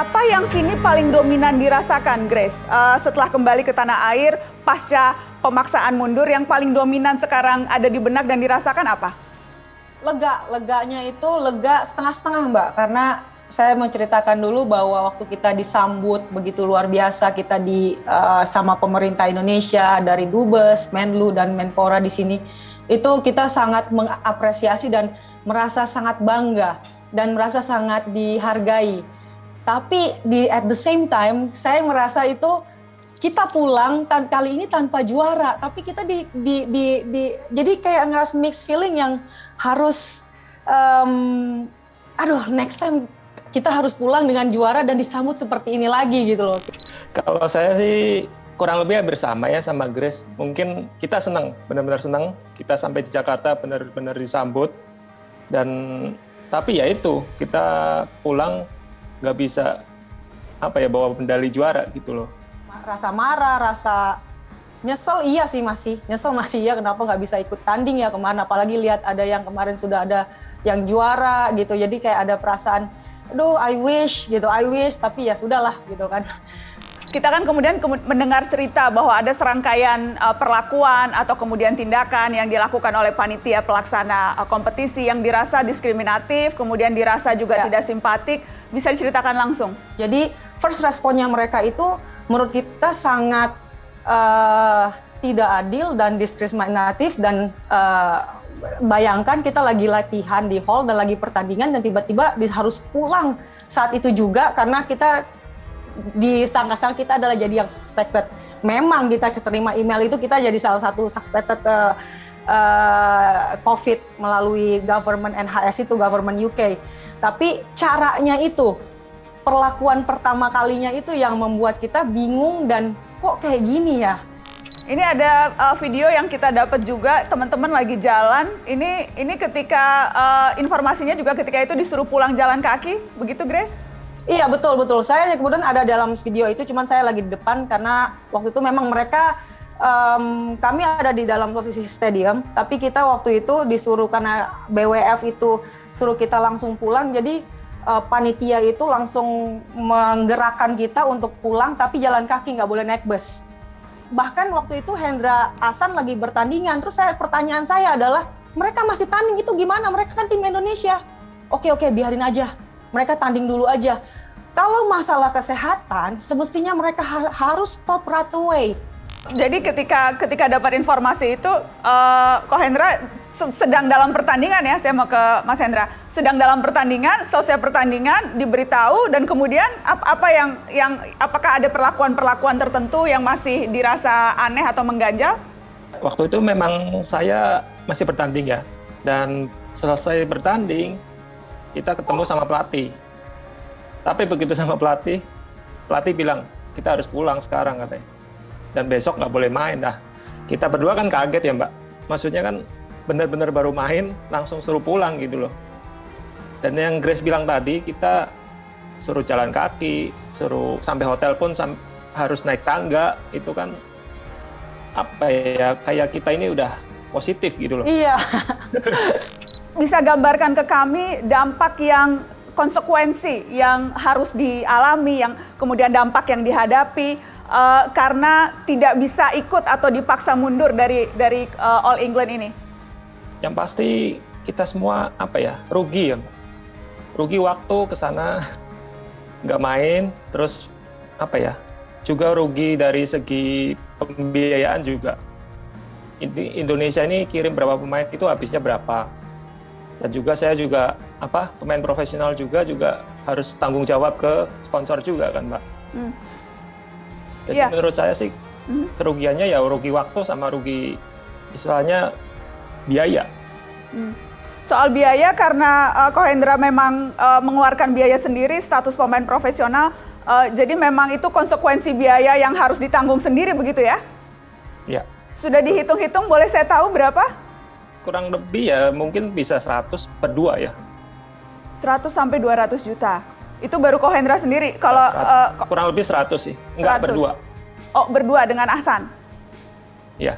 Apa yang kini paling dominan dirasakan, Grace? Setelah kembali ke tanah air, pasca pemaksaan mundur, yang paling dominan sekarang ada di benak dan dirasakan apa? Leganya itu lega setengah-setengah, Mbak. Karena saya menceritakan dulu bahwa waktu kita disambut begitu luar biasa, kita sama pemerintah Indonesia, dari Dubes, Menlu, dan Menpora di sini, itu kita sangat mengapresiasi dan merasa sangat bangga dan merasa sangat dihargai. Tapi at the same time, saya merasa itu kita pulang kali ini tanpa juara, tapi kita jadi kayak ngeras mixed feeling yang harus, next time kita harus pulang dengan juara dan disambut seperti ini lagi gitu loh. Kalau saya sih kurang lebih bersama ya sama Grace. Mungkin kita senang, benar-benar senang. Kita sampai di Jakarta benar-benar disambut. Tapi ya itu, kita pulang nggak bisa bawa medali juara gitu loh. Rasa marah, rasa nyesel iya sih masih ya, kenapa nggak bisa ikut tanding ya kemana, apalagi lihat ada yang kemarin sudah ada yang juara gitu, jadi kayak ada perasaan aduh I wish, tapi ya sudahlah gitu kan. Kita kan kemudian mendengar cerita bahwa ada serangkaian perlakuan atau kemudian tindakan yang dilakukan oleh panitia pelaksana kompetisi yang dirasa diskriminatif, kemudian dirasa juga tidak simpatik. Bisa diceritakan langsung? Jadi first responnya mereka itu menurut kita sangat tidak adil dan diskriminatif, dan bayangkan kita lagi latihan di hall dan lagi pertandingan dan tiba-tiba harus pulang saat itu juga karena kita disangka-sangka kita adalah jadi yang suspected. Memang kita keterima email itu kita jadi salah satu suspected COVID melalui government NHS itu, government UK. Tapi caranya itu, perlakuan pertama kalinya itu yang membuat kita bingung dan kok kayak gini ya. Ini ada video yang kita dapat juga, teman-teman lagi jalan. Ini ketika informasinya juga ketika itu disuruh pulang jalan kaki, begitu Grace? Iya betul. Saya kemudian ada dalam video itu, cuman saya lagi di depan karena waktu itu memang mereka kami ada di dalam posisi stadium, tapi kita waktu itu disuruh karena BWF itu suruh kita langsung pulang, jadi panitia itu langsung menggerakkan kita untuk pulang, tapi jalan kaki, nggak boleh naik bus. Bahkan waktu itu Hendra Ahsan lagi bertandingan, terus pertanyaan saya adalah, mereka masih tanding itu gimana? Mereka kan tim Indonesia. Oke, biarin aja. Mereka tanding dulu aja. Kalau masalah kesehatan, semestinya mereka harus stop right away. Jadi ketika dapat informasi itu, Ko Hendra sedang dalam pertandingan ya, saya mau ke Mas Hendra. Sedang dalam pertandingan, selesai pertandingan, diberitahu, dan kemudian apakah ada perlakuan tertentu yang masih dirasa aneh atau mengganjal? Waktu itu memang saya masih bertanding ya, dan selesai bertanding, kita ketemu sama pelatih. Tapi begitu sama pelatih bilang, kita harus pulang sekarang katanya. Dan besok nggak boleh main. Nah, kita berdua kan kaget ya Mbak. Maksudnya kan benar-benar baru main, langsung suruh pulang gitu loh. Dan yang Grace bilang tadi, kita suruh jalan kaki, suruh sampai hotel pun harus naik tangga, itu kan kayak kita ini udah positif gitu loh. Iya. Bisa gambarkan ke kami dampak yang konsekuensi yang harus dialami, yang kemudian dampak yang dihadapi karena tidak bisa ikut atau dipaksa mundur dari All England ini? Yang pasti kita semua rugi ya, rugi waktu ke sana nggak main, terus juga rugi dari segi pembiayaan juga. Indonesia ini kirim berapa pemain itu habisnya berapa, dan juga saya juga pemain profesional juga harus tanggung jawab ke sponsor juga kan Mbak. Jadi menurut saya sih kerugiannya ya rugi waktu sama rugi istilahnya biaya. Soal biaya, karena Ko Hendra memang mengeluarkan biaya sendiri, status pemain profesional, jadi memang itu konsekuensi biaya yang harus ditanggung sendiri begitu ya? Iya. Sudah dihitung-hitung, boleh saya tahu berapa? Kurang lebih ya mungkin bisa 100 berdua ya. 100 sampai 200 juta. Itu baru Ko Hendra sendiri. Kalau kurang lebih 100 sih. Enggak 100. berdua. Oh, berdua dengan Ahsan? Iya.